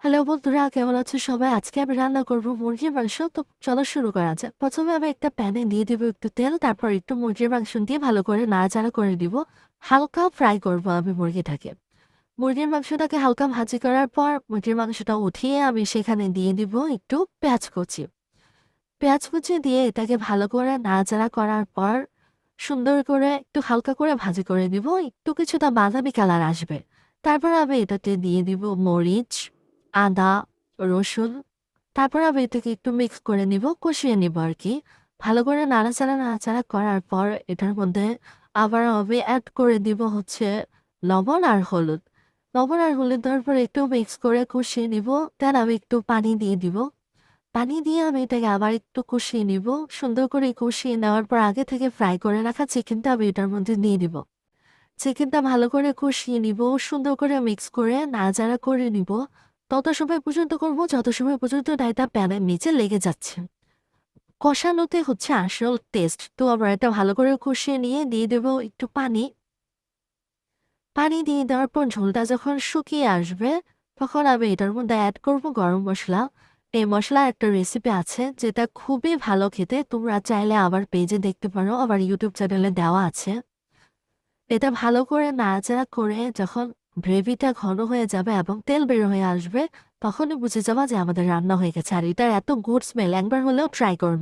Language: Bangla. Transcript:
হ্যালো বন্ধুরা, কেমন আছো সবাই? আজকে আমি রান্না করবো মুরগির মাংস। তো চলো শুরু করা যাক। প্রথমে আমি একটা প্যানে দিয়ে দিব একটু তেল, তারপর একটু মুরগির মাংস দিয়ে ভালো করে নাড়াচাড়া করে দিব। হালকা ফ্রাই করবো আমি মুরগিটাকে। মুরগির মাংসটাকে হালকা ভাজি করার পর মুরগির মাংসটা উঠিয়ে আমি সেখানে দিয়ে দিব একটু পেঁয়াজ কুচি। পেঁয়াজ কুচি দিয়ে এটাকে ভালো করে নাড়াচাড়া করার পর সুন্দর করে একটু হালকা করে ভাজি করে দিব, একটু কিছুটা বাদামি কালার আসবে। তারপর আমি এটাতে দিয়ে দিব মরিচ, আদা, রসুন। তারপর আমি এটাকে একটু মিক্স করে নিব, কষিয়ে নিব আর কি। ভালো করে নাড়াচাড়া নাড়াচাড়া করার পর এটার মধ্যে আবার আমি অ্যাড করে দিব হচ্ছে লবণ আর হলুদ। লবণ আর হলুদ দেওয়ার পর একটু মিক্স করে কষিয়ে নিব। দেন আমি একটু পানি দিয়ে দিব। পানি দিয়ে আমি এটাকে আবার একটু কষিয়ে নিব। সুন্দর করে কষিয়ে নেওয়ার পর আগে থেকে ফ্রাই করে রাখা চিকেনটা আমি এটার মধ্যে দিয়ে দিব। চিকেনটা ভালো করে কষিয়ে নিব, সুন্দর করে মিক্স করে নাড়াচাড়া করে নিব। তত সময় পর্যন্ত করব যত সময় পর্যন্ত না এটা প্যানের নিচে লেগে যাচ্ছে। কষানোতে হচ্ছে আসল টেস্ট। তো আবার এটা ভালো করে কষিয়ে নিয়ে দিয়ে দেবো একটু পানি। পানি দিয়ে দেওয়ার পর ঝোলটা যখন শুকিয়ে আসবে, তখন আমি এটার মধ্যে অ্যাড করব গরম মশলা। এই মশলার একটা রেসিপি আছে যেটা খুবই ভালো খেতে, তোমরা চাইলে আবার পেজে দেখতে পারো, আবার ইউটিউব চ্যানেলে দেওয়া আছে। এটা ভালো করে নাড়াচাড়া করে যখন গ্রেভিটা ঘন হয়ে যাবে এবং তেল বের হয়ে আসবে, তখনই বুঝে যাবা যে আমাদের রান্না হয়ে গেছে। আর এটার এত গুড স্মেল, একবার হলেও ট্রাই করবে।